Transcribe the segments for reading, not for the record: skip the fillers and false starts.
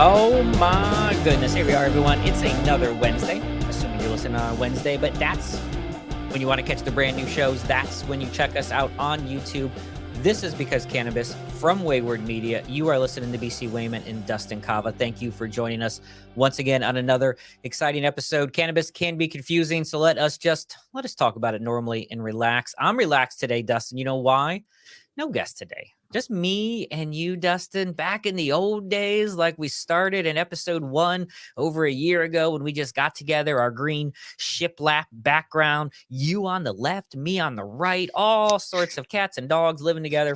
Oh my goodness. Here we are, everyone. It's another Wednesday, assuming you're listening on Wednesday, but that's when you want to catch the brand new shows. That's when you check us out on YouTube. This is Because Cannabis from Wayward Media. You are listening to BC Wayman and Dustin Kava. Thank you for joining us once again on another exciting episode. Cannabis can be confusing, so let us talk about it normally and relax. I'm relaxed today, Dustin. You know why? No guest today. Just me and you, Dustin, back in the old days, like we started in episode 1 over a year ago when we just got together, our green shiplap background, you on the left, me on the right, all sorts of cats and dogs living together.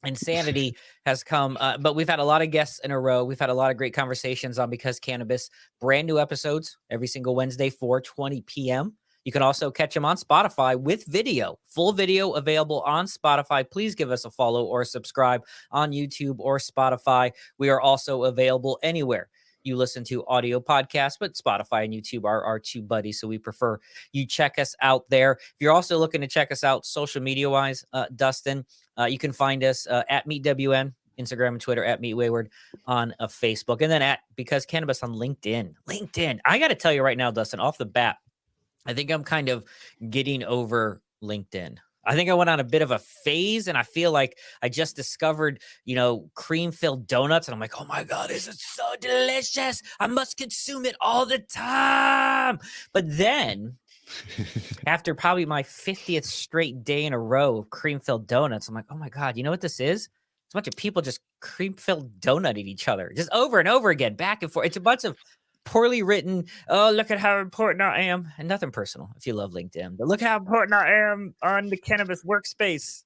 Insanity has come, but we've had a lot of guests in a row. We've had a lot of great conversations on Because Cannabis, brand new episodes every single Wednesday, 4:20 p.m. You can also catch them on Spotify with video, full video available on Spotify. Please give us a follow or subscribe on YouTube or Spotify. We are also available anywhere you listen to audio podcasts, but Spotify and YouTube are our two buddies, so we prefer you check us out there. If you're also looking to check us out social media-wise, Dustin, you can find us at MeetWN, Instagram and Twitter, at MeetWayward on Facebook, and then at Because Cannabis on LinkedIn. I got to tell you right now, Dustin, off the bat, I think I'm kind of getting over LinkedIn. I think I went on a bit of a phase, and I feel like I just discovered, cream-filled donuts, and I'm like, oh my God, this is so delicious. I must consume it all the time. But then, after probably my 50th straight day in a row of cream-filled donuts, I'm like, oh my God, you know what this is? It's a bunch of people just cream-filled donutting each other, just over and over again, back and forth. It's a bunch of poorly written, oh, look at how important I am. And nothing personal if you love LinkedIn, but look how important I am on the cannabis workspace.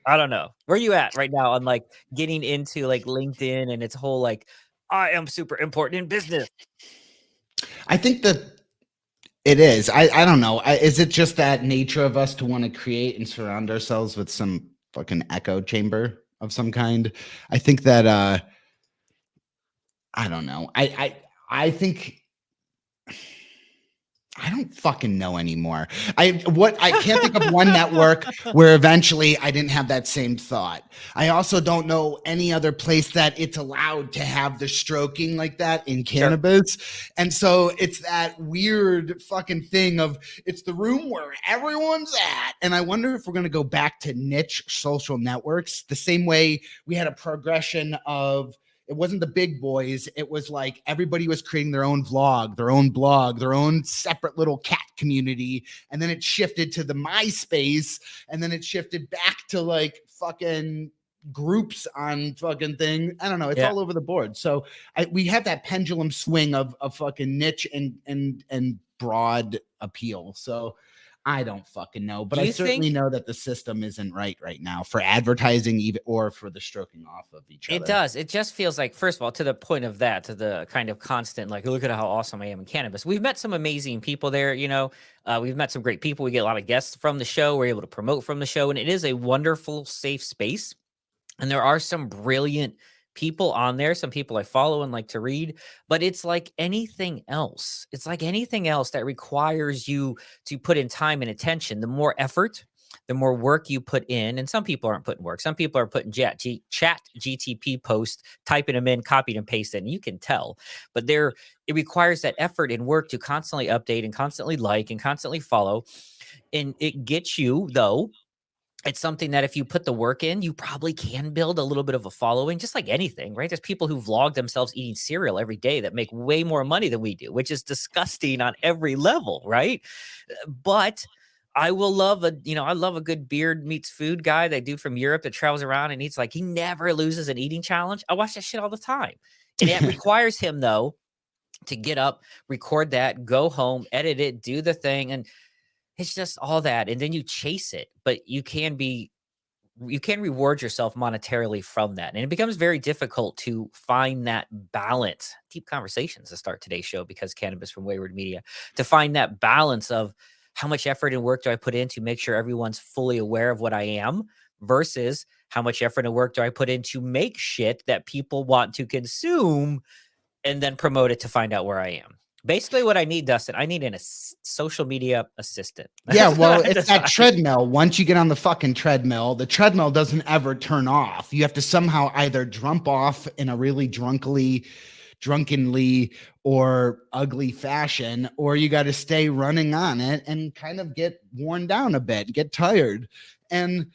I don't know. Where are you at right now on like getting into like LinkedIn and its whole like, I am super important in business? I think that it is. I don't know. Is it just that nature of us to want to create and surround ourselves with some fucking echo chamber of some kind? I think that, I don't know. I think I don't fucking know anymore. I can't think of one network where eventually I didn't have that same thought. I also don't know any other place that it's allowed to have the stroking like that in cannabis. Sure. And so it's that weird fucking thing of it's the room where everyone's at. And I wonder if we're going to go back to niche social networks the same way we had a progression of, it wasn't the big boys. It was like everybody was creating their own vlog, their own blog, their own separate little cat community. And then it shifted to the MySpace. And then it shifted back to like fucking groups on fucking thing. I don't know. It's all over the board. So we have that pendulum swing of fucking niche and broad appeal. So I don't fucking know, but I certainly know that the system isn't right now for advertising even or for the stroking off of each other. It does. It just feels like, first of all, to the point of that, to the kind of constant, like, look at how awesome I am in cannabis. We've met some amazing people there. We've met some great people. We get a lot of guests from the show. We're able to promote from the show, and it is a wonderful, safe space. And there are some brilliant people on there, some people I follow and like to read, but it's like anything else. It's like anything else that requires you to put in time and attention. The more effort, the more work you put in, and some people aren't putting work. Some people are putting chat GTP posts, typing them in, copying and pasting, and you can tell. But it requires that effort and work to constantly update and constantly like and constantly follow. And it gets you, though, it's something that if you put the work in, you probably can build a little bit of a following, just like anything, right? There's people who vlog themselves eating cereal every day that make way more money than we do, which is disgusting on every level, right? But I will love I love a good beard meets food guy, that dude from Europe that travels around and eats like he never loses an eating challenge. I watch that shit all the time. And it requires him, though, to get up, record that, go home, edit it, do the thing. And it's just all that. And then you chase it, but you can reward yourself monetarily from that. And it becomes very difficult to find that balance. Deep conversations to start today's show, Because Cannabis from Wayward Media, to find that balance of how much effort and work do I put in to make sure everyone's fully aware of what I am versus how much effort and work do I put in to make shit that people want to consume and then promote it to find out where I am. Basically what I need, Dustin, I need a social media assistant. Yeah, well, it's that treadmill. Once you get on the fucking treadmill, the treadmill doesn't ever turn off. You have to somehow either jump off in a really drunkily drunkenly or ugly fashion, or you got to stay running on it and kind of get worn down a bit, get tired. And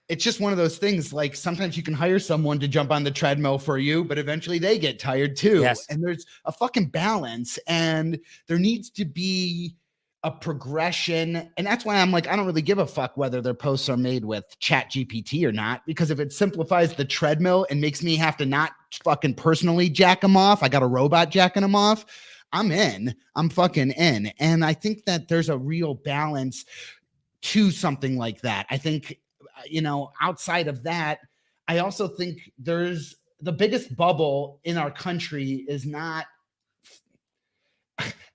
it's just one of those things. Like sometimes you can hire someone to jump on the treadmill for you, but eventually they get tired too. Yes. And there's a fucking balance, and there needs to be a progression. And that's why I'm like, I don't really give a fuck whether their posts are made with Chat GPT or not, because if it simplifies the treadmill and makes me have to not fucking personally jack them off, I got a robot jacking them off, I'm in. I'm fucking in. And I think that there's a real balance to something like that. I think, outside of that, I also think there's the biggest bubble in our country is not.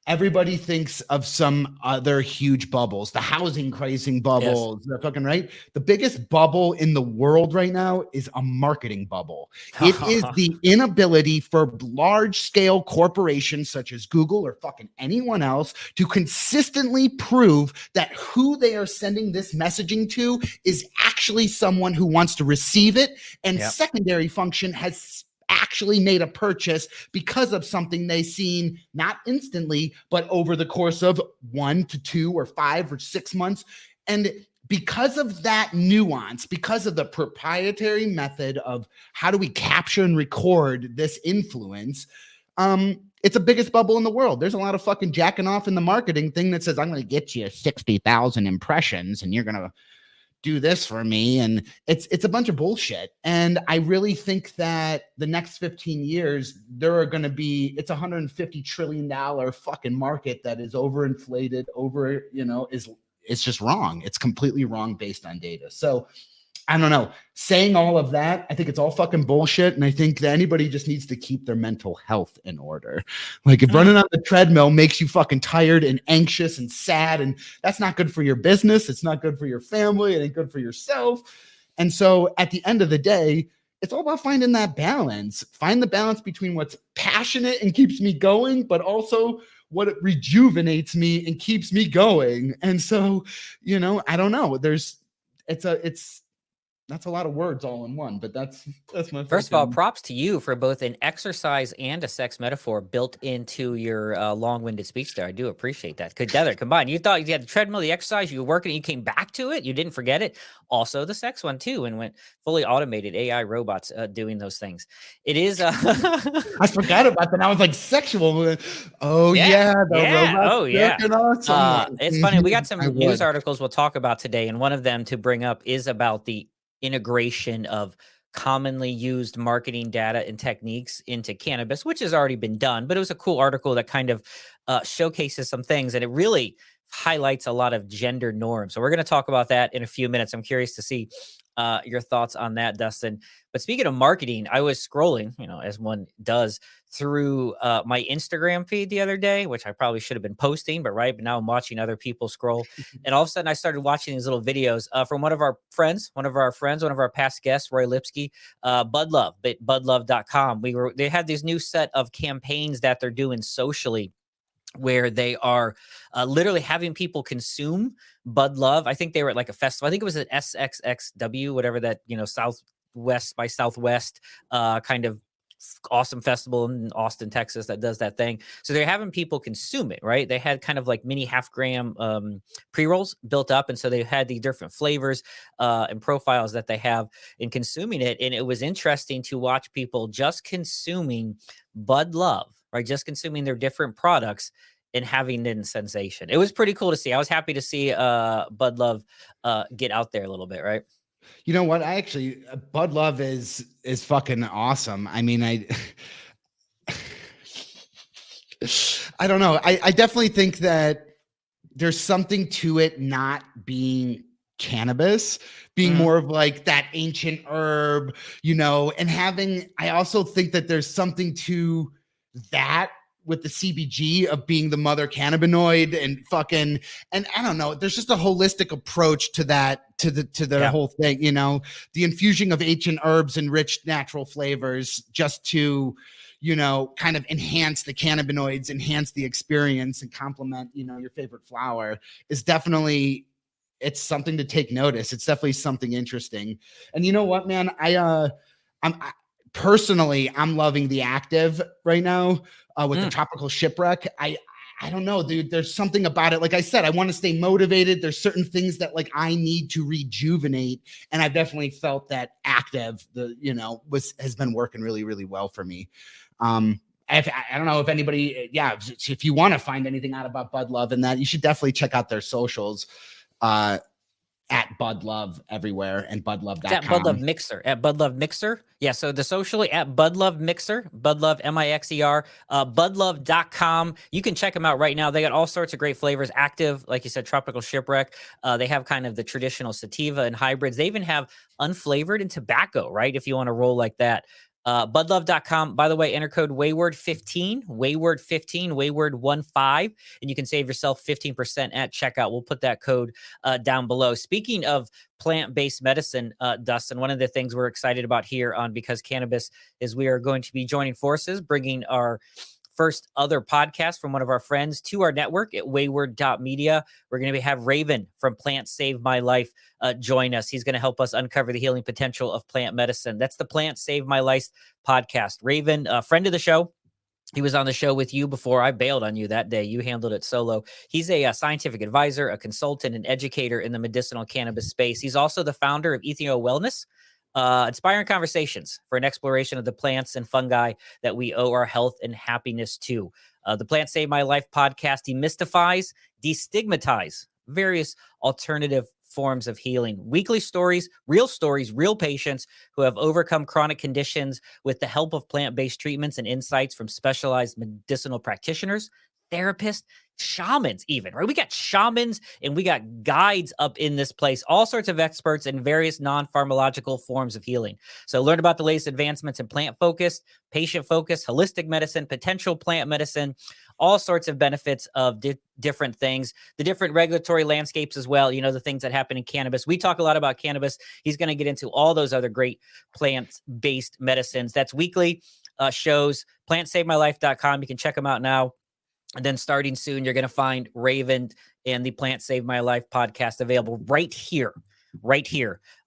Everybody thinks of some other huge bubbles, the housing crisis bubbles, yes. Fucking right. The biggest bubble in the world right now is a marketing bubble. It is the inability for large scale corporations such as Google or fucking anyone else to consistently prove that who they are sending this messaging to is actually someone who wants to receive it. And secondary function has actually made a purchase because of something they seen, not instantly, but over the course of 1 to 2 or 5 or 6 months. And because of that nuance, because of the proprietary method of how do we capture and record this influence, it's the biggest bubble in the world. There's a lot of fucking jacking off in the marketing thing that says, I'm going to get you 60,000 impressions and you're going to do this for me. And it's a bunch of bullshit. And I really think that the next 15 years, there are going to be, it's $150 trillion fucking market that is overinflated, it's just wrong. It's completely wrong based on data. So I don't know. Saying all of that, I think it's all fucking bullshit. And I think that anybody just needs to keep their mental health in order. Like if running on the treadmill makes you fucking tired and anxious and sad, and that's not good for your business. It's not good for your family. It ain't good for yourself. And so at the end of the day, it's all about finding that balance. Find the balance between what's passionate and keeps me going, but also what it rejuvenates me and keeps me going. And so, I don't know. That's a lot of words all in one, but that's my first of all, props to you for both an exercise and a sex metaphor built into your long-winded speech there. I do appreciate that. Together, combined. You thought you had the treadmill, the exercise, you were working, you came back to it, you didn't forget it. Also the sex one too, and went fully automated AI robots doing those things. It is I forgot about that. I was like sexual. Oh yeah. Oh yeah. It's funny. We got some news articles we'll talk about today, and one of them to bring up is about the integration of commonly used marketing data and techniques into cannabis, which has already been done, but it was a cool article that kind of showcases some things, and it really highlights a lot of gender norms. So we're going to talk about that in a few minutes. I'm curious to see your thoughts on that, Dustin. But speaking of marketing, I was scrolling, as one does, through my Instagram feed the other day, which I probably should have been posting, but now I'm watching other people scroll. And all of a sudden I started watching these little videos from one of our past guests, Roy Lipsky, Bud Love, budlove.com. They had this new set of campaigns that they're doing socially, where they are literally having people consume Bud Love. I think they were at like a festival. I think it was at SXXW, whatever that, Southwest by Southwest kind of awesome festival in Austin, Texas, that does that thing. So they're having people consume it, right? They had kind of like mini half-gram pre-rolls built up. And so they had the different flavors and profiles that they have in consuming it. And it was interesting to watch people just consuming Bud Love, right? Just consuming their different products and having it in sensation. It was pretty cool to see. I was happy to see Bud Love get out there a little bit, right? You know what? Bud Love is fucking awesome. I mean, I don't know. I definitely think that there's something to it not being cannabis, being more of like that ancient herb, and I also think that there's something to that with the CBG of being the mother cannabinoid and I don't know, there's just a holistic approach to that, to the whole thing, the infusing of ancient herbs and rich natural flavors just to, kind of enhance the cannabinoids, enhance the experience and complement, your favorite flower is definitely, it's something to take notice. It's definitely something interesting. And you know what, man, personally, I'm loving the active right now with the tropical shipwreck. I don't know, dude. There's something about it. Like I said, I want to stay motivated. There's certain things that like I need to rejuvenate, and I've definitely felt that active, has been working really, really well for me. I don't know if anybody, if you want to find anything out about Bud Love and that, you should definitely check out their socials. At Bud Love everywhere and budlove.com. At Bud Love Mixer. At Bud Love Mixer. Yeah, so the socially at Bud Love Mixer, Bud Love Mixer, budlove.com. You can check them out right now. They got all sorts of great flavors. Active, like you said, tropical shipwreck. They have kind of the traditional sativa and hybrids. They even have unflavored and tobacco, right? If you want to roll like that. Budlove.com. By the way, enter code Wayward15, Wayward15, Wayward15, and you can save yourself 15% at checkout. We'll put that code down below. Speaking of plant-based medicine, Dustin, one of the things we're excited about here on Because Cannabis is we are going to be joining forces, bringing our first other podcast from one of our friends to our network at wayward.media. We're going to have Raven from Plants Save My Life join us. He's going to help us uncover the healing potential of plant medicine. That's the Plants Save My Life podcast. Raven, a friend of the show. He was on the show with you before. I bailed on you that day. You handled it solo. He's a scientific advisor, a consultant, and educator in the medicinal cannabis space. He's also the founder of Ethio Wellness, inspiring conversations for an exploration of the plants and fungi that we owe our health and happiness to. The Plant Save My Life podcast demystifies, destigmatize various alternative forms of healing. Weekly stories, real patients who have overcome chronic conditions with the help of plant-based treatments and insights from specialized medicinal practitioners, therapists, shamans even, right? We got shamans and we got guides up in this place, all sorts of experts in various non-pharmacological forms of healing. So learn about the latest advancements in plant-focused, patient-focused, holistic medicine, potential plant medicine, all sorts of benefits of different things, the different regulatory landscapes as well, the things that happen in cannabis. We talk a lot about cannabis. He's going to get into all those other great plant-based medicines. That's weekly shows, plantsavemylife.com. You can check them out now. And then starting soon, you're going to find Raven and the Plant Save My Life podcast available right here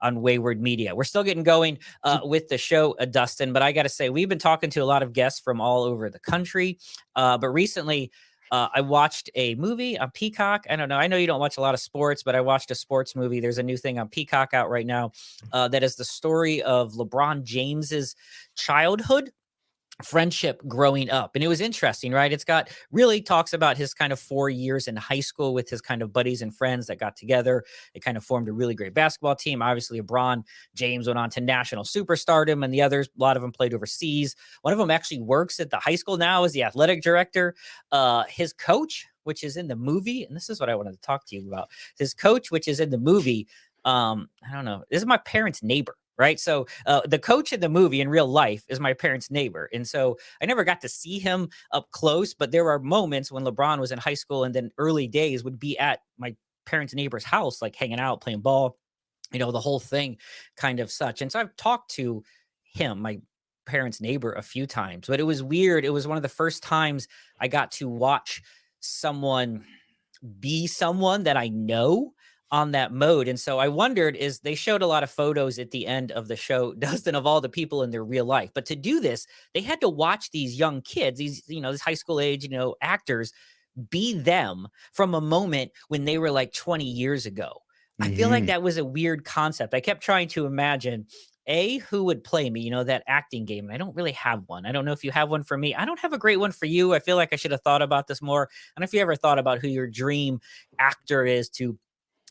on Wayward Media. We're still getting going with the show, Dustin, but I got to say, we've been talking to a lot of guests from all over the country. But recently, I watched a movie on Peacock. I don't know. I know you don't watch a lot of sports, but I watched a sports movie. There's a new thing on Peacock out right now that is the story of LeBron James's childhood friendship growing up. And it was interesting, right? It's got really talks about his kind of 4 years in high school with his kind of buddies and friends that got together. It kind of formed a really great basketball team. Obviously, LeBron James went on to national superstardom, and the others, a lot of them played overseas. One of them actually works at the high school now as the athletic director. His coach, which is in the movie, and this is what I wanted to talk to you about. His coach, which is in the movie, I don't know, this is my parents' neighbor. Right. So the coach in the movie in real life is my parents' neighbor. And so I never got to see him up close. But there are moments when LeBron was in high school and then early days would be at my parents' neighbor's house, like hanging out, playing ball, the whole thing kind of such. And so I've talked to him, my parents' neighbor, a few times. But it was weird. It was one of the first times I got to watch someone be someone that I know on that mode. And so I wondered, they showed a lot of photos at the end of the show, Dustin, of all the people in their real life. But to do this, they had to watch these young kids, these, this high school age, actors be them from a moment when they were like 20 years ago. I feel like that was a weird concept. I kept trying to imagine who would play me, that acting game. I don't really have one. I don't know if you have one for me. I don't have a great one for you. I feel like I should have thought about this more. And if you ever thought about who your dream actor is to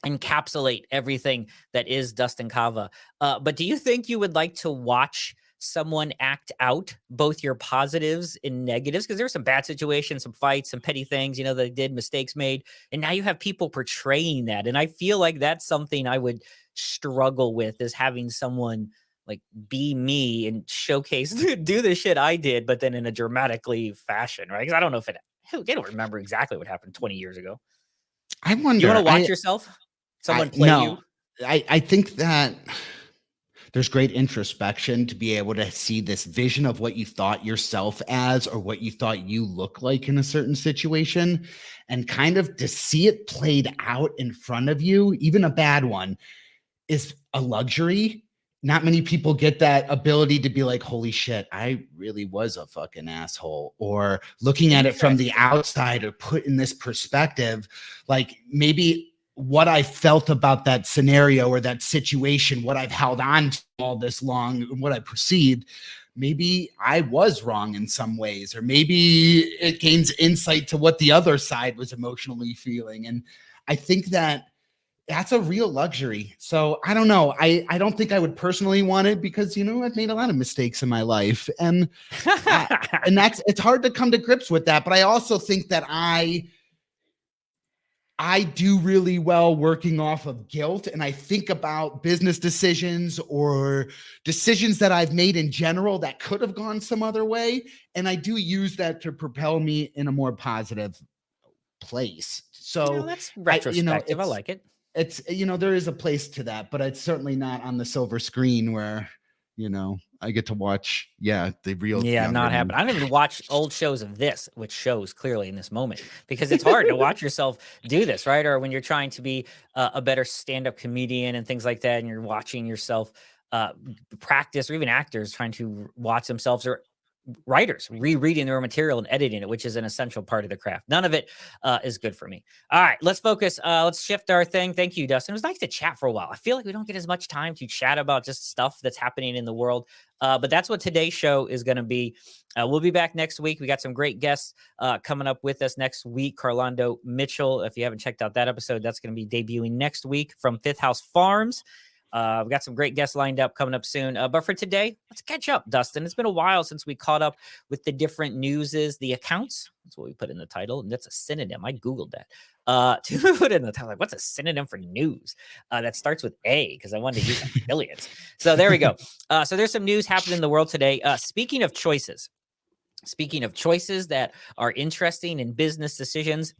encapsulate everything that is Dustin Cava. But do you think you would like to watch someone act out both your positives and negatives? Because there were some bad situations, some fights, some petty things, that they did, mistakes made. And now you have people portraying that. And I feel like that's something I would struggle with, is having someone like be me and showcase, do the shit I did, but then in a dramatically fashion, right? Because I don't know if they don't remember exactly what happened 20 years ago. I wonder. You want to watch yourself? Someone play you? I think that there's great introspection to be able to see this vision of what you thought yourself as, or what you thought you look like in a certain situation, and kind of to see it played out in front of you, even a bad one, is a luxury. not many people get that ability to be like, holy shit, I really was a fucking asshole, or looking at it from the outside or put in this perspective, like maybe what I felt about that scenario or that situation, what I've held on to all this long, what I perceived, maybe I was wrong in some ways, or maybe it gains insight to what the other side was emotionally feeling. And I think that that's a real luxury. So I don't know. I don't think I would personally want it because, I've made a lot of mistakes in my life. And it's hard to come to grips with that. But I also think that I do really well working off of guilt. And I think about business decisions or decisions that I've made in general that could have gone some other way. And I do use that to propel me in a more positive place. So that's retrospective. I like it. It's, there is a place to that, but it's certainly not on the silver screen where, I get to watch, the real. Yeah, not happening. I don't even watch old shows of this, which shows clearly in this moment, because it's hard to watch yourself do this, right? Or when you're trying to be a better stand-up comedian and things like that, and you're watching yourself practice, or even actors trying to watch themselves, or writers rereading their material and editing it, which is an essential part of the craft. None of it is good for me. All right, let's focus. Let's shift our thing. Thank you, Dustin. It was nice to chat for a while. I feel like we don't get as much time to chat about just stuff that's happening in the world. But that's what today's show is going to be. We'll be back next week. We got some great guests coming up with us next week. Carlando Mitchell, if you haven't checked out that episode, that's going to be debuting next week from Fifth House Farms. We've got some great guests lined up coming up soon. But for today, let's catch up, Dustin. It's been a while since we caught up with the different newses, the accounts. That's what we put in the title. And that's a synonym. I Googled that. To put in the title, like, what's a synonym for news? That starts with A, because I wanted to use affiliates. So there we go. So there's some news happening in the world today. Speaking of choices that are interesting in business decisions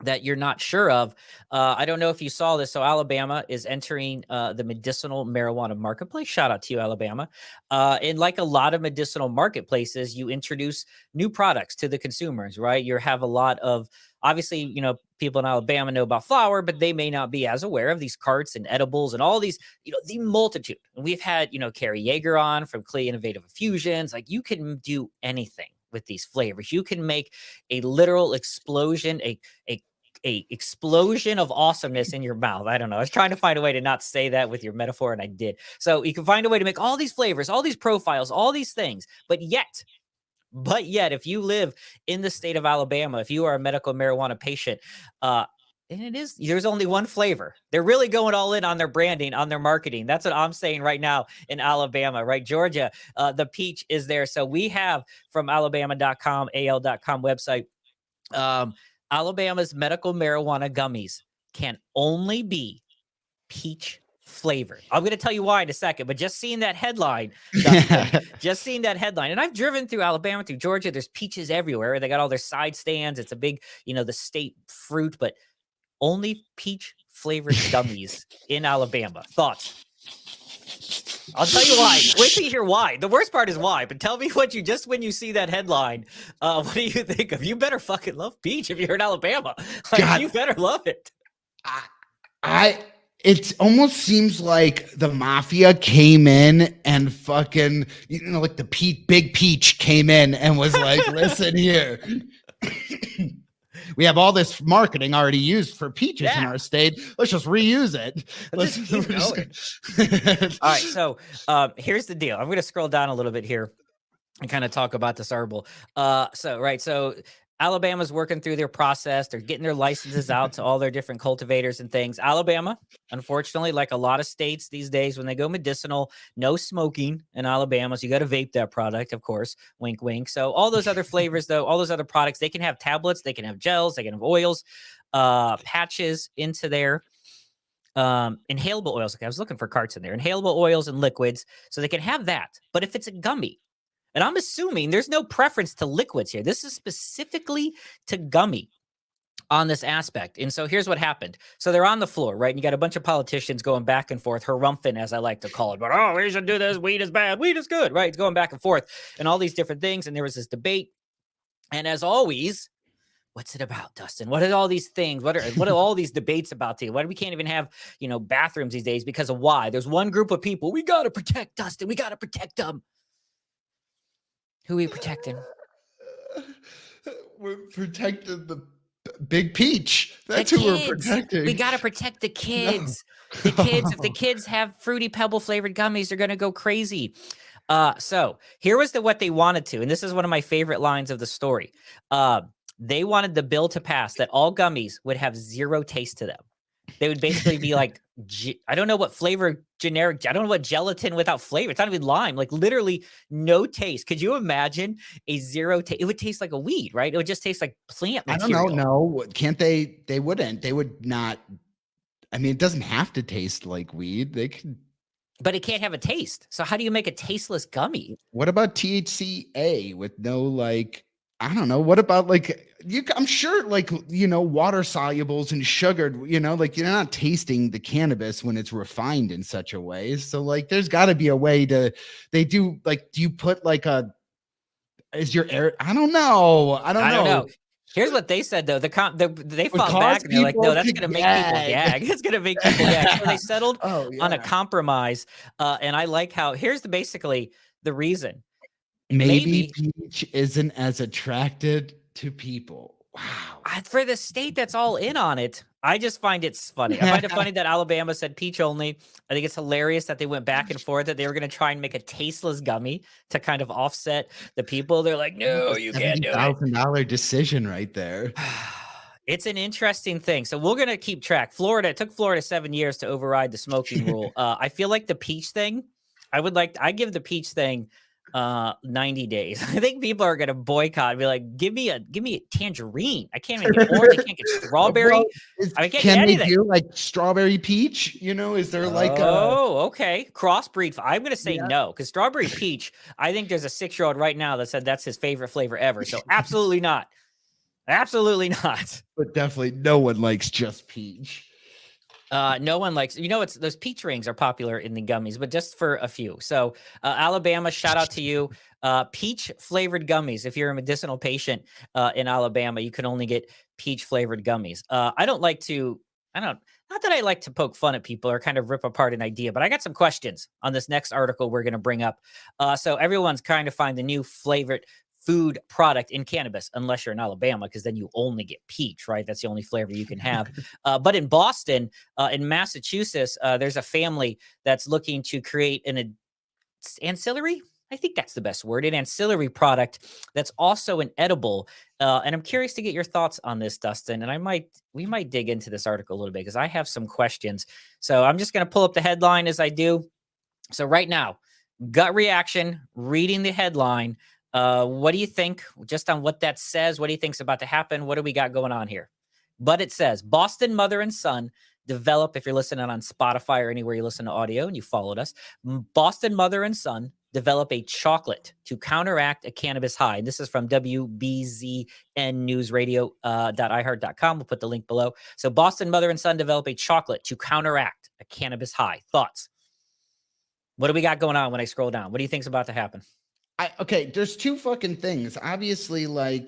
that you're not sure of. I don't know if you saw this. So Alabama is entering the medicinal marijuana marketplace. Shout out to you, Alabama. And like a lot of medicinal marketplaces, you introduce new products to the consumers, right? You have a lot of, obviously, people in Alabama know about flower, but they may not be as aware of these carts and edibles and all these, the multitude. And we've had, Carrie Yeager on from Clay Innovative Infusions. Like, you can do anything with these flavors. You can make a literal explosion, a explosion of awesomeness in your mouth. I don't know. I was trying to find a way to not say that with your metaphor, and I did. So you can find a way to make all these flavors, all these profiles, all these things. But yet, if you live in the state of Alabama, if you are a medical marijuana patient, and there's only one flavor. They're really going all in on their branding, on their marketing. That's what I'm saying right now in Alabama, right? Georgia, the peach is there. So we have from alabama.com, al.com website, Alabama's medical marijuana gummies can only be peach flavored. I'm going to tell you why in a second, but just seeing that headline, and I've driven through Alabama, through Georgia, there's peaches everywhere. They got all their side stands. It's a big, the state fruit, but only peach flavored gummies in Alabama. Thoughts? I'll tell you why. Wait till you hear why. The worst part is why, but tell me when you see that headline, what do you think of? You better fucking love peach if you're in Alabama. Like, you better love it. It almost seems like the mafia came in and fucking, like the big peach came in and was like, listen here. We have all this marketing already used for peaches in our state. Let's just reuse it. All right. So here's the deal. I'm going to scroll down a little bit here and kind of talk about this herbal. So Alabama's working through their process. They're getting their licenses out to all their different cultivators and things. Alabama, unfortunately, like a lot of states these days, when they go medicinal, no smoking in Alabama. So you got to vape that product, of course. Wink, wink. So all those other flavors, though, all those other products, they can have tablets, they can have gels, they can have oils, patches into there. Inhalable oils. Okay, I was looking for carts in there. Inhalable oils and liquids. So they can have that. But if it's a gummy, and I'm assuming there's no preference to liquids here. This is specifically to gummy on this aspect. And so here's what happened. So they're on the floor, right? And you got a bunch of politicians going back and forth, harumphing, as I like to call it. But, we should do this. Weed is bad. Weed is good, right? It's going back and forth and all these different things. And there was this debate. And as always, What's it about, Dustin? What are all these things? What are all these debates about today? Why we can't even have, bathrooms these days because of why? There's one group of people we got to protect, Dustin. We got to protect them. Who are we protecting? We're protecting the Big Peach. That's who we're protecting. We got to protect the kids. No. The kids, if the kids have Fruity Pebble flavored gummies, they're going to go crazy. So here was what they wanted to, and this is one of my favorite lines of the story. They wanted the bill to pass that all gummies would have zero taste to them. They would basically be like, I don't know what flavor, generic. I don't know what gelatin without flavor. It's not even lime, like literally no taste. Could you imagine a zero taste? It would taste like a weed, right? It would just taste like plant material. I don't know. No, can't they? They wouldn't. They would not. I mean, it doesn't have to taste like weed. They could. But it can't have a taste. So how do you make a tasteless gummy? What about THCA with no I don't know. What about I'm sure water solubles and sugared, you're not tasting the cannabis when it's refined in such a way. So there's got to be a way do you put is your air? I don't know. I don't know. Here's what they said though. They fought back and they're like, no, that's going to make people gag. It's going to make people gag. So they settled on a compromise. And I like how basically the reason. Maybe peach isn't as attracted to people. Wow. For the state that's all in on it, I just find it's funny. I find it funny that Alabama said peach only. I think it's hilarious that they went back and forth, that they were going to try and make a tasteless gummy to kind of offset the people. They're like, no, you can't do it. $70,000 decision right there. It's an interesting thing. So we're going to keep track. It took Florida 7 years to override the smoking rule. I feel like the peach thing, I give the peach thing 90 days. I think people are gonna boycott and be like, give me a tangerine. I can't even get orange. I can't get strawberry. Well, I can't can get they anything. do strawberry peach? Is there okay, crossbreed? I'm gonna say no, because strawberry peach, I think there's a 6-year-old right now that said that's his favorite flavor ever. So absolutely not. Absolutely not. But definitely no one likes just peach. No one likes, those peach rings are popular in the gummies, but just for a few. So Alabama, shout out to you. Peach flavored gummies. If you're a medicinal patient in Alabama, you can only get peach flavored gummies. Not that I like to poke fun at people or kind of rip apart an idea, but I got some questions on this next article we're going to bring up. So everyone's trying to find the new favorite food product in cannabis, unless you're in Alabama, because then you only get peach, right? That's the only flavor you can have. But in Boston, in Massachusetts, there's a family that's looking to create an ancillary. I think that's the best word, an ancillary product that's also an edible. And I'm curious to get your thoughts on this, Dustin. And we might dig into this article a little bit because I have some questions. So I'm just going to pull up the headline as I do. So right now, gut reaction, reading the headline. What do you think just on what that says? What do you think's about to happen? What do we got going on here? But it says Boston mother and son develop, if you're listening on Spotify or anywhere you listen to audio and you followed us, Boston mother and son develop a chocolate to counteract a cannabis high. And this is from WBZNnewsradio.iheart.com. We'll put the link below. So Boston mother and son develop a chocolate to counteract a cannabis high. Thoughts? What do we got going on when I scroll down? What do you think's about to happen? Okay, there's two fucking things. Obviously, I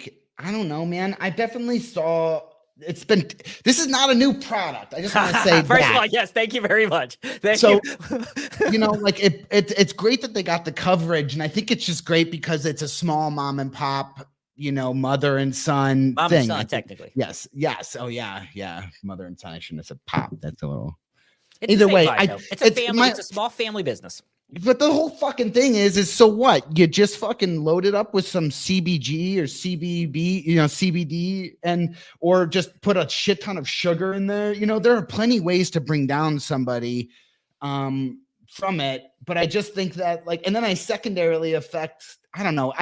don't know, man. I definitely saw this is not a new product. I just want to say First of all, yes, thank you very much. Thank you. It's great that they got the coverage, and I think it's just great because it's a small mom and pop, mother and son mom thing. And son, technically. Yes. Oh yeah. Mother and son. I shouldn't have said pop. That's a little. It's either way, it's a family. It's a small family business. But the whole fucking thing is so what? You just fucking load it up with some CBG or CBB, CBD, or just put a shit ton of sugar in there. There are plenty ways to bring down somebody from it. But I just think that and then I secondarily affect, I don't know.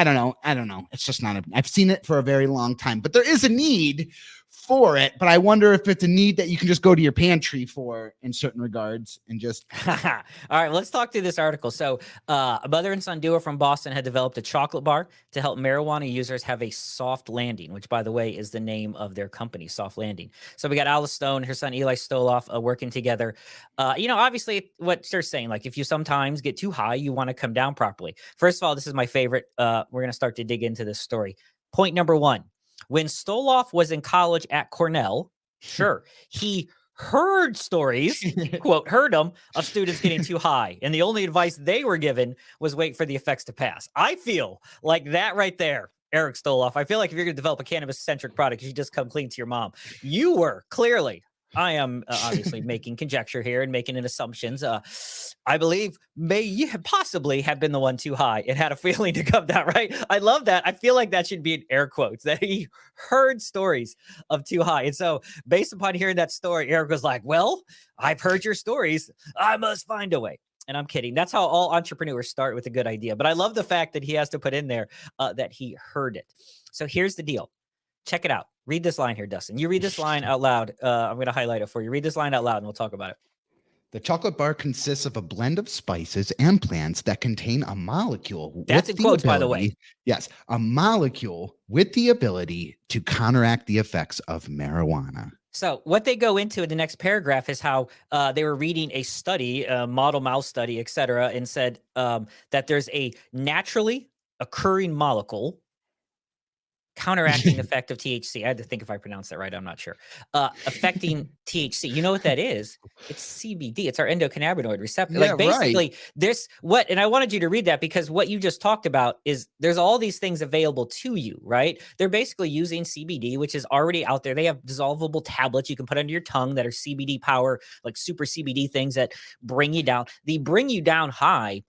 It's just not, I've seen it for a very long time, but there is a need for it, but I wonder if it's a need that you can just go to your pantry for in certain regards and just. All right, let's talk through this article. So a mother and son duo from Boston had developed a chocolate bar to help marijuana users have a soft landing, which by the way is the name of their company, Soft Landing. So we got Alice Stone, her son Eli Stoloff working together. Obviously what they're saying, if you sometimes get too high, you want to come down properly. First of all, this is my favorite. We're going to start to dig into this story. Point number one. When Stoloff was in college at Cornell, sure, he heard stories, quote, heard them, of students getting too high. And the only advice they were given was wait for the effects to pass. I feel like that right there, Eric Stoloff. I feel like if you're going to develop a cannabis-centric product, you should just come clean to your mom. You were clearly, I am obviously making conjecture here and making an assumptions. I believe may possibly have been the one too high. It had a feeling to come down, right? I love that. I feel like that should be in air quotes, that he heard stories of too high. And so based upon hearing that story, Eric was like, well, I've heard your stories. I must find a way. And I'm kidding. That's how all entrepreneurs start, with a good idea. But I love the fact that he has to put in there that he heard it. So here's the deal. Check it out. Read this line here, Dustin. You read this line out loud. I'm going to highlight it for you. Read this line out loud and we'll talk about it. The chocolate bar consists of a blend of spices and plants that contain a molecule. That's in quotes, by the way. Yes, a molecule with the ability to counteract the effects of marijuana. So what they go into in the next paragraph is how they were reading a study, a model mouse study, et cetera, and said that there's a naturally occurring molecule counteracting the effect of THC. I had to think if I pronounced that right. I'm not sure. Affecting THC. You know what that is? It's CBD. It's our endocannabinoid receptor. Yeah, like basically right. there's what, and I wanted you to read that because what you just talked about is there's all these things available to you, right? They're basically using CBD, which is already out there. They have dissolvable tablets you can put under your tongue that are CBD power, like super CBD things that bring you down. The bring you down high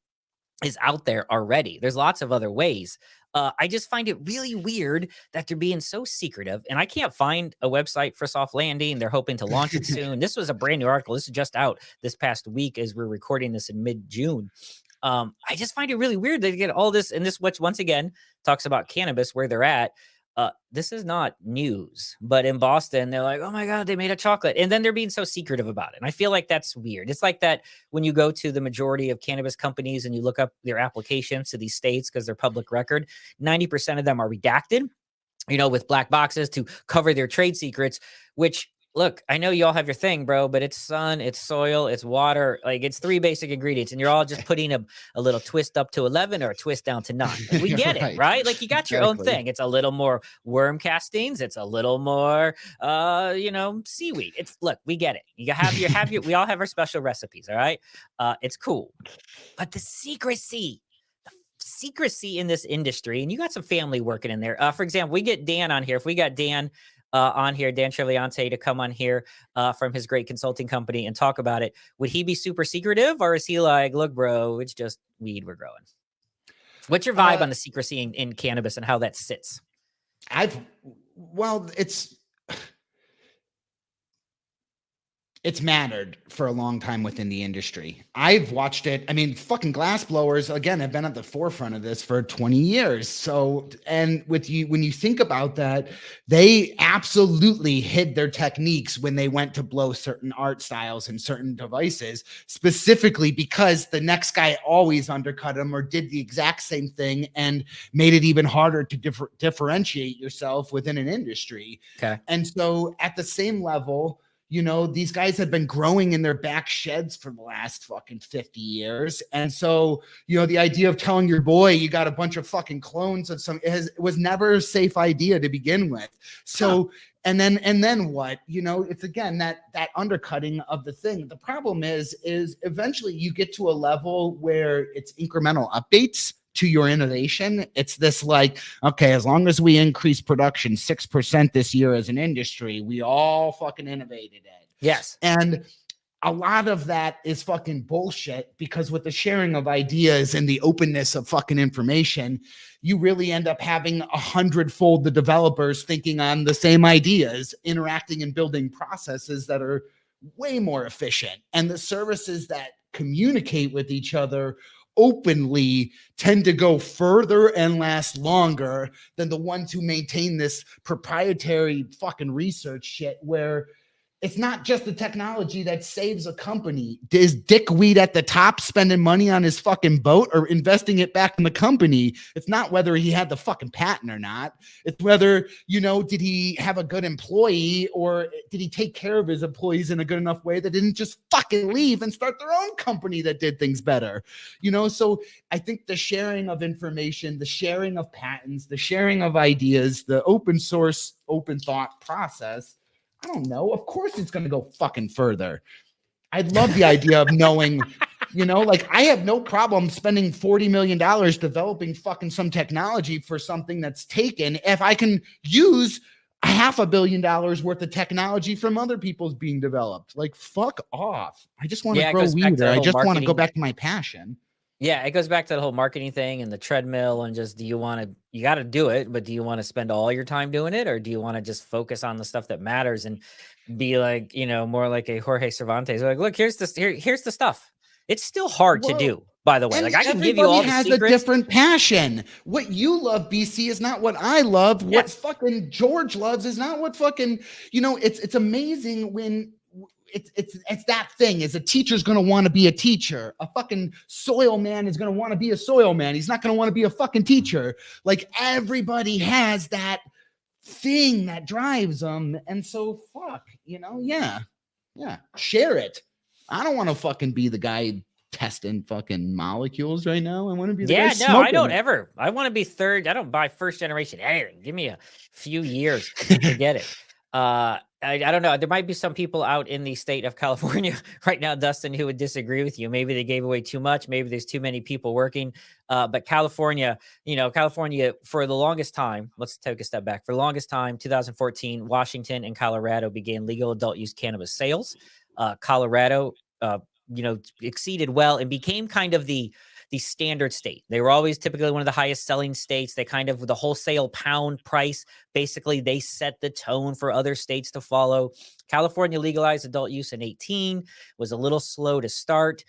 is out there already. There's lots of other ways. I just find it really weird that they're being so secretive, and I can't find a website for soft landing. They're hoping to launch it soon. This was a brand new article. This is just out this past week as we're recording this in mid-June. I just find it really weird that they get all this, and this, which once again talks about cannabis, where they're at. This is not news, but in Boston, they're like, oh my God, they made a chocolate. And then they're being so secretive about it. And I feel like that's weird. It's like that when you go to the majority of cannabis companies and you look up their applications to these states because they're public record, 90% of them are redacted, you know, with black boxes to cover their trade secrets, which, look, I know you all have your thing, bro, but it's sun, it's soil, it's water. Like, it's 3 basic ingredients, and you're all just putting a little twist up to 11 or a twist down to 9. Like, we get it, right? Like, you got your own thing. It's a little more worm castings. It's a little more, you know, seaweed. It's, look, we get it. You have your, we all have our special recipes, all right? It's cool. But the secrecy in this industry, and you got some family working in there. For example, we get Dan on here. If we got Dan on here, Dan Treviante, to come on here from his great consulting company and talk about it, would he be super secretive, or is he like, look, bro, it's just weed we're growing? What's your vibe on the secrecy in cannabis and how that sits? It's mattered for a long time within the industry. I've watched it. I mean, fucking glass blowers, again, have been at the forefront of this for 20 years. So, and with you, when you think about that, they absolutely hid their techniques when they went to blow certain art styles and certain devices, specifically because the next guy always undercut them or did the exact same thing and made it even harder to differentiate yourself within an industry. Okay. And so at the same level, you know, these guys have been growing in their back sheds for the last fucking 50 years. And so, you know, the idea of telling your boy you got a bunch of fucking clones of some was never a safe idea to begin with. So, and then what? You know, it's again that undercutting of the thing. The problem is eventually you get to a level where it's incremental updates to your innovation. It's this like, okay, as long as we increase production 6% this year as an industry, we all fucking innovated it. Yes. And a lot of that is fucking bullshit, because with the sharing of ideas and the openness of fucking information, you really end up having 100-fold the developers thinking on the same ideas, interacting and building processes that are way more efficient. And the services that communicate with each other openly tend to go further and last longer than the ones who maintain this proprietary fucking research shit, where It's not just the technology that saves a company. Is Dick Weed at the top spending money on his fucking boat or investing it back in the company? It's not whether he had the fucking patent or not. It's whether, did he have a good employee, or did he take care of his employees in a good enough way that didn't just fucking leave and start their own company that did things better? So I think the sharing of information, the sharing of patents, the sharing of ideas, the open source, open thought process, I don't know. Of course it's going to go fucking further. I'd love the idea of knowing, I have no problem spending $40 million developing fucking some technology for something that's taken if I can use $500 million worth of technology from other people's being developed. Like, fuck off. I just want to grow weed, or I just want to go back to my passion. Yeah, it goes back to the whole marketing thing and the treadmill, and just, you got to do it, but do you want to spend all your time doing it, or do you want to just focus on the stuff that matters and be like, more like a Jorge Cervantes? Like, look, here's the stuff. It's still hard to do, by the way. Like, I can give you all the secrets. Everybody has a different passion. What you love, BC, is not what I love. What fucking George loves is not what fucking, it's amazing when it's that thing. Is a teacher's going to want to be a teacher. A fucking soil man is going to want to be a soil man. He's not going to want to be a fucking teacher. Like, everybody has that thing that drives them. And so fuck, yeah. Share it. I don't want to fucking be the guy testing fucking molecules right now. I want to be the guy smoking. I don't ever. I want to be third. I don't buy first generation. Hey, give me a few years. Forget it. I don't know. There might be some people out in the state of California right now, Dustin, who would disagree with you. Maybe they gave away too much. Maybe there's too many people working. But California, California, for the longest time, let's take a step back. For the longest time, 2014, Washington and Colorado began legal adult use cannabis sales. Colorado, exceeded well and became kind of the standard state. They were always typically one of the highest selling states. They kind of, the wholesale pound price, basically they set the tone for other states to follow. California legalized adult use in 2018, was a little slow to start.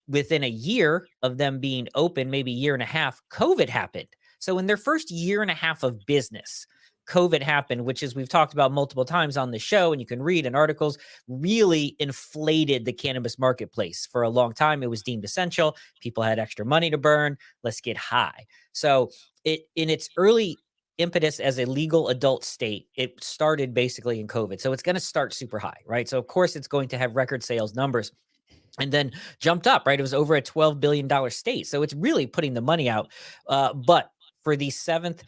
Within a year of them being open, maybe a year and a half, COVID happened. So in their first year and a half of business, COVID happened, which, is we've talked about multiple times on the show, and you can read in articles, really inflated the cannabis marketplace. For a long time, it was deemed essential. People had extra money to burn. Let's get high. So in its early impetus as a legal adult state, it started basically in COVID. So it's going to start super high, right? So of course it's going to have record sales numbers, and then jumped up, right? It was over a $12 billion state. So it's really putting the money out. But for the seventh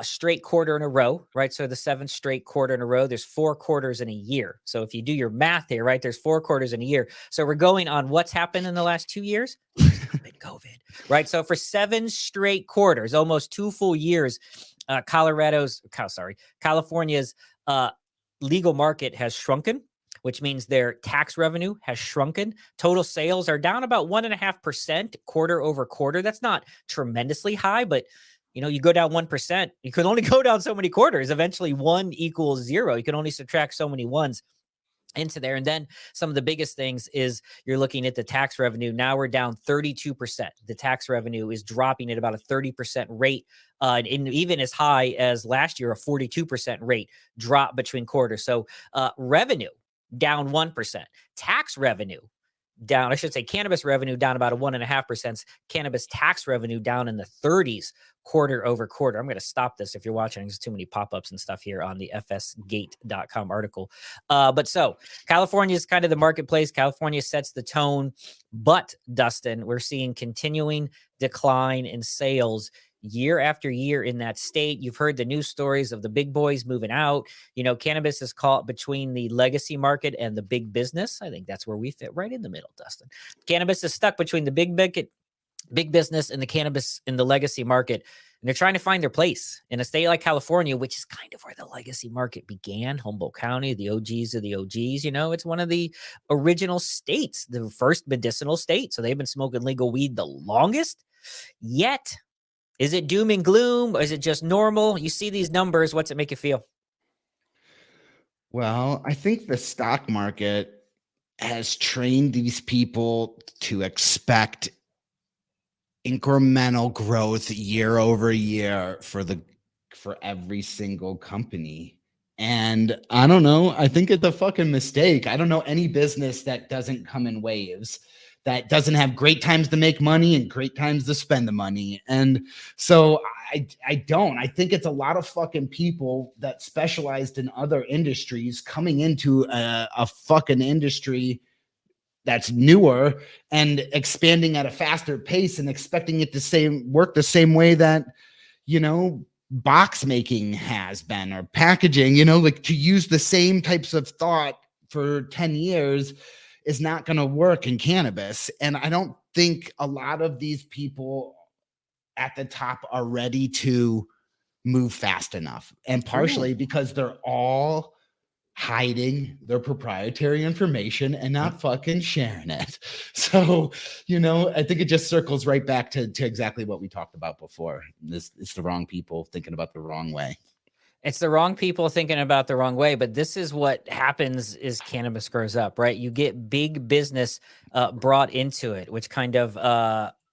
straight quarter in a row, right? So the seventh straight quarter in a row, there's 4 quarters in a year. So if you do your math here, right, there's 4 quarters in a year. So we're going on what's happened in the last 2 years? COVID, right? So for 7 straight quarters, almost 2 full years, California's legal market has shrunken, which means their tax revenue has shrunken. Total sales are down about 1.5% quarter over quarter. That's not tremendously high, but you go down 1%, you can only go down so many quarters. Eventually 1 equals 0. You can only subtract so many ones into there. And then some of the biggest things is you're looking at the tax revenue. Now we're down 32%. The tax revenue is dropping at about a 30% rate. And even as high as last year, a 42% rate drop between quarters. So revenue down 1%. Tax revenue down, I should say cannabis revenue down about a 1.5%. Cannabis tax revenue down in the 30s quarter over quarter. I'm going to stop this if you're watching. There's too many pop-ups and stuff here on the fsgate.com article. But so California is kind of the marketplace. California sets the tone. But Dustin, we're seeing continuing decline in sales year after year in that state. You've heard the news stories of the big boys moving out. Cannabis is caught between the legacy market and the big business. I think that's where we fit right in the middle, Dustin. Cannabis is stuck between the big business and the cannabis in the legacy market. And they're trying to find their place in a state like California, which is kind of where the legacy market began. Humboldt County, the OGs of the OGs, it's one of the original states, the first medicinal state. So they've been smoking legal weed the longest. Yet, is it doom and gloom? Or is it just normal? You see these numbers. What's it make you feel? Well, I think the stock market has trained these people to expect incremental growth year over year for every single company. And I don't know. I think it's a fucking mistake. I don't know any business that doesn't come in waves, that doesn't have great times to make money and great times to spend the money. And so I don't. I think it's a lot of fucking people that specialized in other industries coming into a fucking industry that's newer and expanding at a faster pace and expecting it to work the same way that, you know, box making has been, or packaging, you know, like to use the same types of thought for 10 years is not going to work in cannabis. And I don't think a lot of these people at the top are ready to move fast enough. And partially because they're all hiding their proprietary information and not fucking sharing it. So, you know, I think it just circles right back to exactly what we talked about before. It's the wrong people thinking about the wrong way. It's the wrong people thinking about the wrong way, but this is what happens as cannabis grows up, right? You get big business brought into it, which kind of,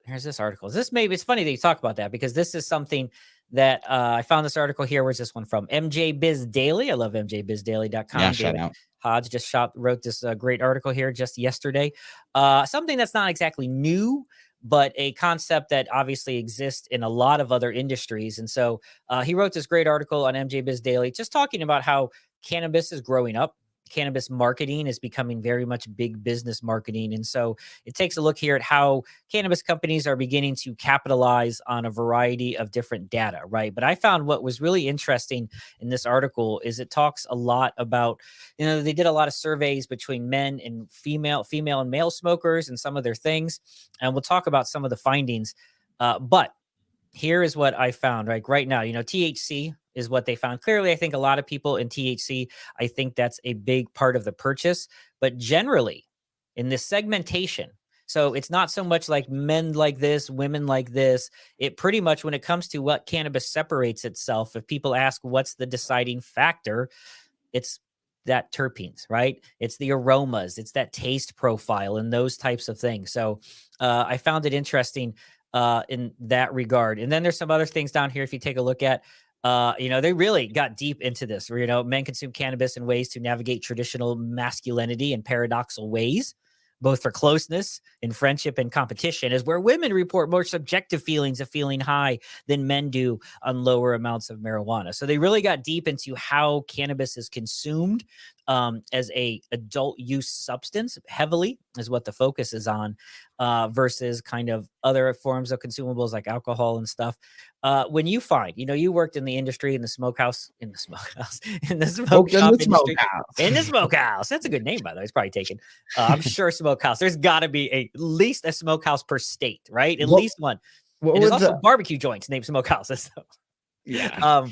here's this article. It's funny that you talk about that, because this is something that I found this article here. Where's this one from? MJ Biz Daily. I love mjbizdaily.com. Yeah, shout out. Hodge just wrote this great article here just yesterday. Something that's not exactly new, but a concept that obviously exists in a lot of other industries. And so he wrote this great article on MJ Biz Daily, just talking about how cannabis is growing up. Cannabis marketing is becoming very much big business marketing. And so it takes a look here at how cannabis companies are beginning to capitalize on a variety of different data, right? But I found what was really interesting in this article is it talks a lot about, you know, they did a lot of surveys between men and female and male smokers and some of their things. And we'll talk about some of the findings. But here is what I found, right now, you know, THC is what they found. Clearly, I think a lot of people in THC, I think that's a big part of the purchase. But generally, in this segmentation, so it's not so much like men like this, women like this. It pretty much, when it comes to what cannabis separates itself, if people ask what's the deciding factor, it's that terpenes, right? It's the aromas, it's that taste profile and those types of things. So I found it interesting in that regard. And then there's some other things down here. If you take a look at, you know, they really got deep into this, where, you know, men consume cannabis in ways to navigate traditional masculinity in paradoxical ways, both for closeness and friendship and competition, is where women report more subjective feelings of feeling high than men do on lower amounts of marijuana. So they really got deep into how cannabis is consumed as a adult use substance heavily, is what the focus is on, versus kind of other forms of consumables like alcohol and stuff. When you find, you know, you worked in the industry, in the smoke shop industry, in the smokehouse. That's a good name, by the way. It's probably taken. I'm sure smokehouse. There's got to be at least a smokehouse per state, right? At least one. And there's also barbecue joints named smokehouses. So. Yeah.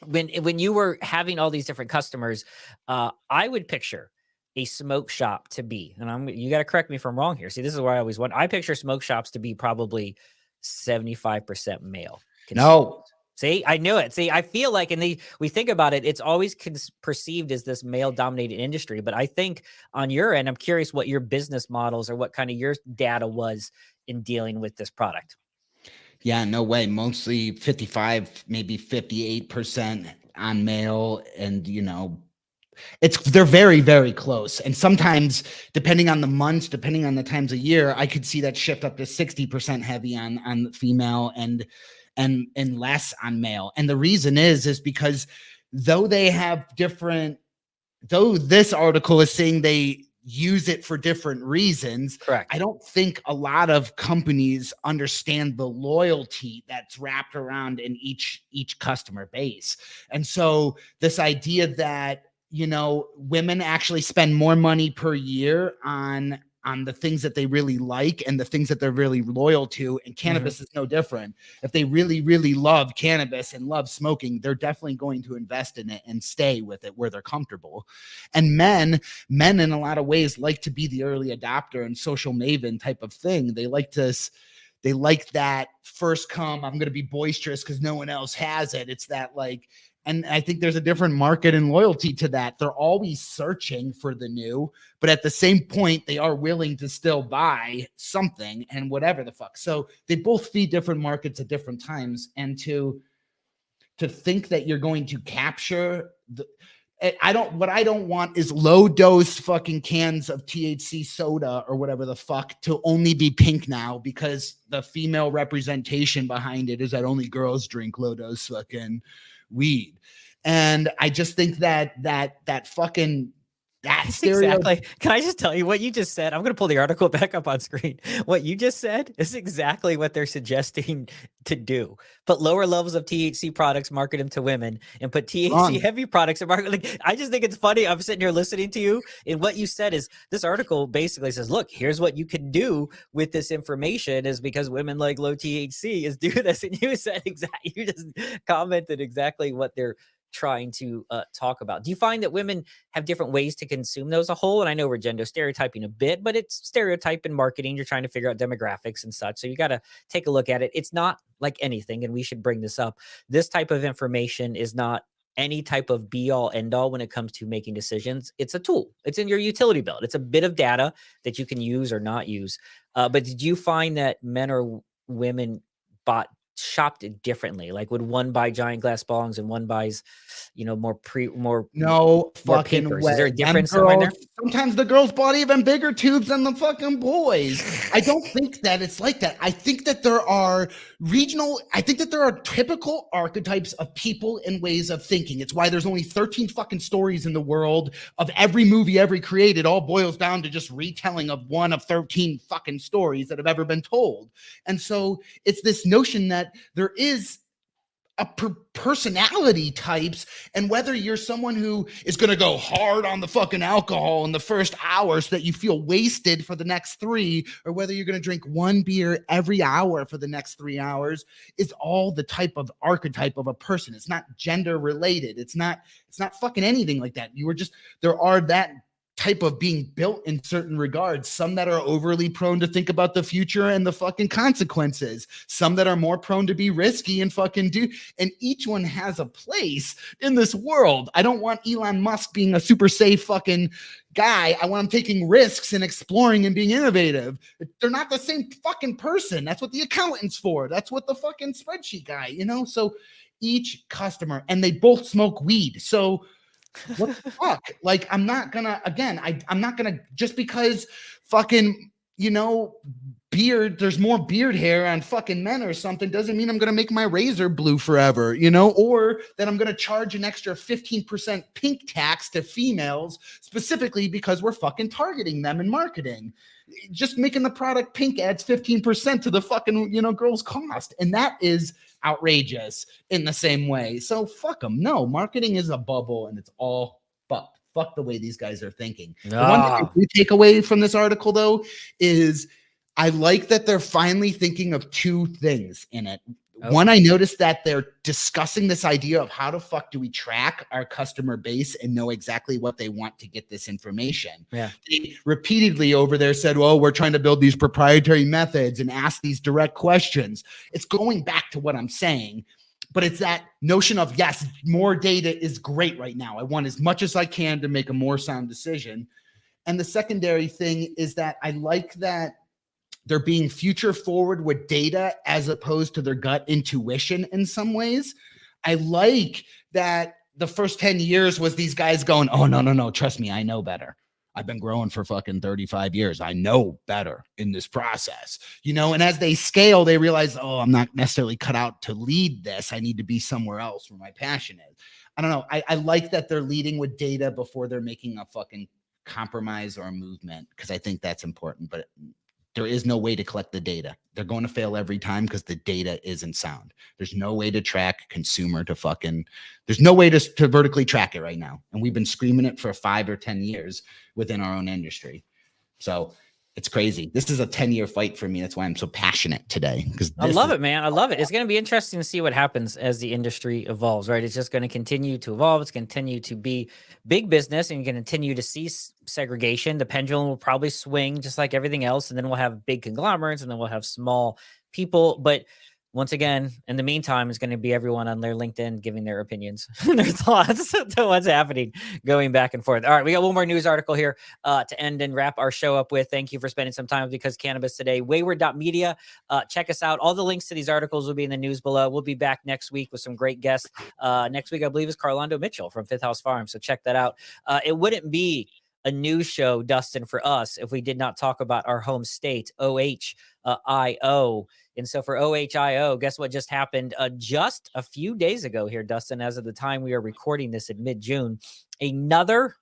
When you were having all these different customers, I would picture a smoke shop to be, and you got to correct me if I'm wrong here. See, this is where I always want. I picture smoke shops to be probably 75% male. No. See, I knew it. See, I feel like, we think about it, it's always perceived as this male-dominated industry. But I think on your end, I'm curious what your business models or what kind of your data was in dealing with this product. Yeah, no way. Mostly 55, maybe 58% on male. And, you know, they're very, very close. And sometimes, depending on the months, depending on the times of year, I could see that shift up to 60% heavy on the female and less on male. And the reason is because though this article is saying they use it for different reasons. Correct. I don't think a lot of companies understand the loyalty that's wrapped around in each customer base. And so this idea that, you know, women actually spend more money per year on the things that they really like and the things that they're really loyal to. And cannabis is no different. If they really, really love cannabis and love smoking, they're definitely going to invest in it and stay with it where they're comfortable. And men in a lot of ways like to be the early adopter and social maven type of thing. They like that first come, I'm going to be boisterous because no one else has it. It's that like, and I think there's a different market and loyalty to that. They're always searching for the new, but at the same point, they are willing to still buy something and whatever the fuck. So they both feed different markets at different times. And to think that you're going to capture what I don't want is low dose fucking cans of THC soda or whatever the fuck to only be pink now because the female representation behind it is that only girls drink low dose fucking weed. And I just think that fucking That's exactly. Can I just tell you what you just said? I'm going to pull the article back up on screen. What you just said is exactly what they're suggesting to do. Put lower levels of THC products, market them to women, and put THC heavy products and market. Like, I just think it's funny. I'm sitting here listening to you, and what you said is this article basically says, look, here's what you can do with this information is because women like low THC is do this. And you said exactly, you just commented exactly what they're trying to talk about. Do you find that women have different ways to consume those as a whole? And I know we're gender stereotyping a bit, but it's stereotype in marketing. You're trying to figure out demographics and such. So you got to take a look at it. It's not like anything, and we should bring this up. This type of information is not any type of be all end all when it comes to making decisions. It's a tool. It's in your utility belt. It's a bit of data that you can use or not use. But did you find that men or women shopped it differently? Like, would one buy giant glass bongs and one buys, more no fucking papers? way. Is there a difference somewhere in there? Sometimes the girls bought even bigger tubes than the fucking boys. I don't think that it's like that. I think that there are typical archetypes of people and ways of thinking. It's why there's only 13 fucking stories in the world of every movie ever created. All boils down to just retelling of one of 13 fucking stories that have ever been told. And so it's this notion that there is a personality types, and whether you're someone who is going to go hard on the fucking alcohol in the first hour so that you feel wasted for the next 3, or whether you're going to drink one beer every hour for the next 3 hours, is all the type of archetype of a person. It's not gender related. It's not fucking anything like that. There are that type of being built in certain regards, some that are overly prone to think about the future and the fucking consequences, some that are more prone to be risky and fucking do, and each one has a place in this world. I don't want Elon Musk being a super safe fucking guy. I want him taking risks and exploring and being innovative. They're not the same fucking person. That's what the accountant's for. That's what the fucking spreadsheet guy, so each customer, and they both smoke weed. So what the fuck? Like, I'm not gonna just because fucking, beard, there's more beard hair on fucking men or something, doesn't mean I'm gonna make my razor blue forever, or that I'm gonna charge an extra 15% pink tax to females specifically because we're fucking targeting them in marketing. Just making the product pink adds 15% to the fucking, girl's cost. And that is outrageous in the same way. So fuck them. No, marketing is a bubble and it's all fucked. Fuck the way these guys are thinking. The one that we take away from this article, though, is I like that they're finally thinking of 2 things in it. Okay. One, I noticed that they're discussing this idea of how the fuck do we track our customer base and know exactly what they want to get this information. Yeah. They repeatedly over there said, well, we're trying to build these proprietary methods and ask these direct questions. It's going back to what I'm saying, but it's that notion of, yes, more data is great right now. I want as much as I can to make a more sound decision. And the secondary thing is that I like that they're being future forward with data as opposed to their gut intuition in some ways. I like that the first 10 years was these guys going, oh, no, trust me, I know better. I've been growing for fucking 35 years. I know better in this process, and as they scale, they realize, oh, I'm not necessarily cut out to lead this. I need to be somewhere else where my passion is. I don't know. I like that they're leading with data before they're making a fucking compromise or a movement, because I think that's important, but there is no way to collect the data. They're going to fail every time because the data isn't sound. There's no way to track consumer there's no way to vertically track it right now. And we've been screaming it for 5 or 10 years within our own industry. So it's crazy. This is a 10-year fight for me. That's why I'm so passionate today. Because I love it, man. I love it. It's going to be interesting to see what happens as the industry evolves, right? It's just going to continue to evolve. It's going to continue to be big business, and you're going to continue to see segregation. The pendulum will probably swing just like everything else. And then we'll have big conglomerates, and then we'll have small people. But once again, in the meantime, is going to be everyone on their LinkedIn giving their opinions and their thoughts to what's happening, going back and forth. All right, we got one more news article here to end and wrap our show up with. Thank you for spending some time with Because Cannabis today. Wayward.media. Check us out. All the links to these articles will be in the news below. We'll be back next week with some great guests. Next week, I believe, is Carlondo Mitchell from Fifth House Farm. So check that out. It wouldn't be a news show, Dustin, for us if we did not talk about our home state, OHIO. And so for OHIO, guess what just happened just a few days ago here, Dustin, as of the time we are recording this in mid-June. Another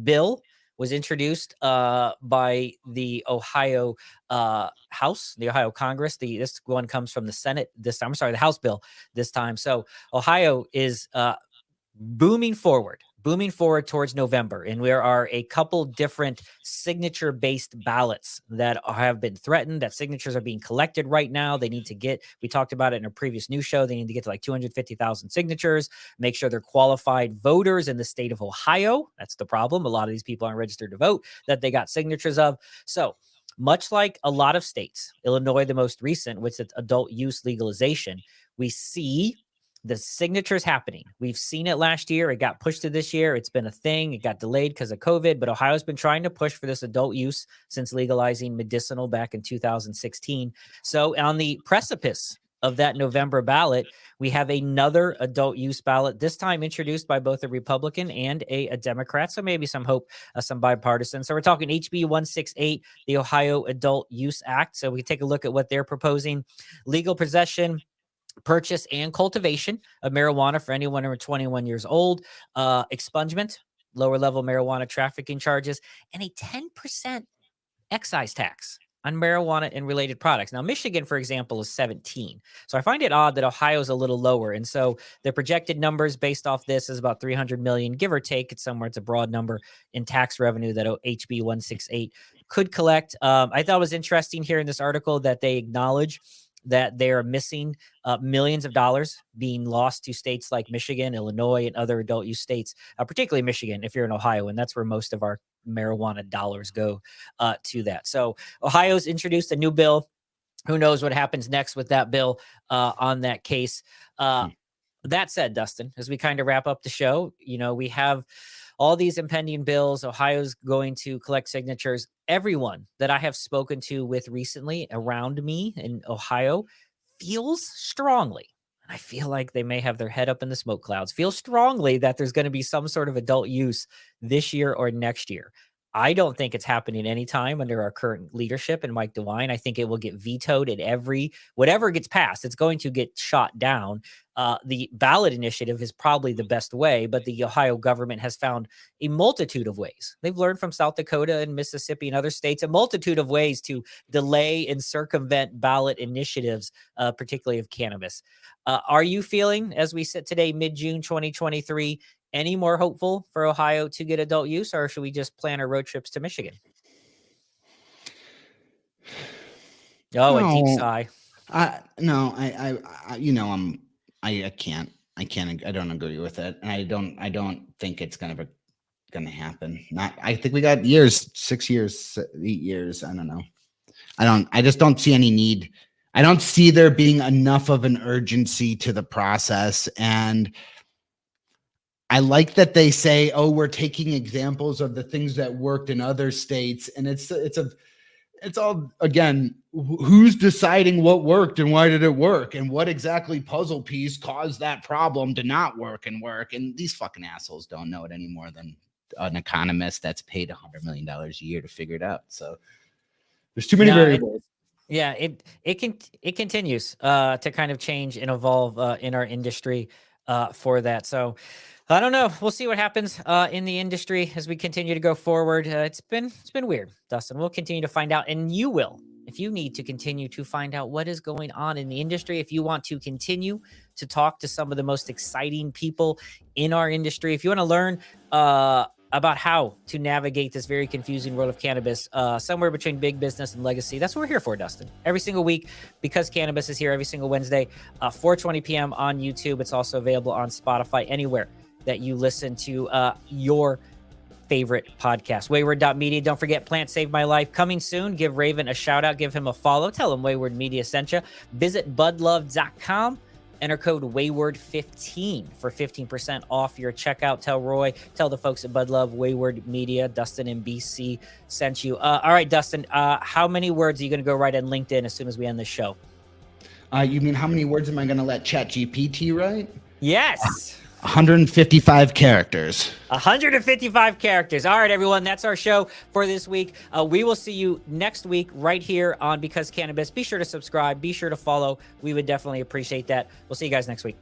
bill was introduced by the Ohio House, the Ohio Congress. This one comes from the Senate this time. I'm sorry, the House bill this time. So Ohio is booming forward towards November. And there are a couple different signature-based ballots that have been threatened, that signatures are being collected right now. They need to get, we talked about it in a previous news show, they need to get to like 250,000 signatures, make sure they're qualified voters in the state of Ohio. That's the problem. A lot of these people aren't registered to vote that they got signatures of. So much like a lot of states, Illinois, the most recent, with its adult use legalization, we see the signatures happening. We've seen it last year. It got pushed to this year. It's been a thing. It got delayed because of COVID, but Ohio's been trying to push for this adult use since legalizing medicinal back in 2016. So on the precipice of that November ballot, we have another adult use ballot, this time introduced by both a Republican and a Democrat. So maybe some hope, some bipartisan. So we're talking HB 168, the Ohio Adult Use Act. So we can take a look at what they're proposing. Legal possession, purchase, and cultivation of marijuana for anyone over 21 years old, expungement, lower level marijuana trafficking charges, and a 10% excise tax on marijuana and related products. Now, Michigan, for example, is 17. So I find it odd that Ohio is a little lower. And so the projected numbers based off this is about 300 million, give or take. It's somewhere, it's a broad number in tax revenue that HB 168 could collect. I thought it was interesting here in this article that they acknowledge that they are missing millions of dollars being lost to states like Michigan, Illinois, and other adult use states, particularly Michigan, if you're in Ohio, and that's where most of our marijuana dollars go to that. So Ohio's introduced a new bill. Who knows what happens next with that bill on that case. That said, Dustin, as we kind of wrap up the show, you know, we have all these impending bills. Ohio's going to collect signatures. Everyone that I have spoken to with recently around me in Ohio feels strongly, and I feel like they may have their head up in the smoke clouds, feel strongly that there's going to be some sort of adult use this year or next year. I don't think it's happening anytime under our current leadership and Mike DeWine. I think it will get vetoed at whatever gets passed. It's going to get shot down. The ballot initiative is probably the best way, but the Ohio government has found a multitude of ways. They've learned from South Dakota and Mississippi and other states, a multitude of ways to delay and circumvent ballot initiatives, particularly of cannabis. Are you feeling, as we sit today, mid-June 2023, any more hopeful for Ohio to get adult use, or should we just plan our road trips to Michigan? Oh, a deep sigh. No, I can't. I don't agree with it, and I don't think it's gonna happen. I think we got years, 6 years, 8 years. I don't know. I just don't see any need. I don't see there being enough of an urgency to the process, and I like that they say, "Oh, we're taking examples of the things that worked in other states," and it's all, again, who's deciding what worked and why did it work, and what exactly puzzle piece caused that problem to not work. And these fucking assholes don't know it any more than an economist that's paid $100 million a year to figure it out. So there's too many variables. It continues to kind of change and evolve in our industry for that. So I don't know. We'll see what happens in the industry as we continue to go forward. It's been weird, Dustin. We'll continue to find out, and you will, if you need to continue to find out what is going on in the industry. If you want to continue to talk to some of the most exciting people in our industry, if you want to learn about how to navigate this very confusing world of cannabis, somewhere between big business and legacy. That's what we're here for, Dustin. Every single week, Because Cannabis is here every single Wednesday, 4:20 p.m. on YouTube. It's also available on Spotify, anywhere that you listen to your favorite podcast. Wayward.media. Don't forget Plant Saved My Life coming soon. Give Raven a shout out. Give him a follow. Tell him Wayward Media sent you. Visit budlove.com. Enter code Wayward15 for 15% off your checkout. Tell Roy, tell the folks at Bud Love, Wayward Media, Dustin in BC sent you. All right, Dustin, how many words are you going to go write on LinkedIn as soon as we end this show? You mean how many words am I going to let ChatGPT write? Yes. 155 characters. 155 characters. All right, everyone. That's our show for this week. We will see you next week right here on Because Cannabis. Be sure to subscribe. Be sure to follow. We would definitely appreciate that. We'll see you guys next week.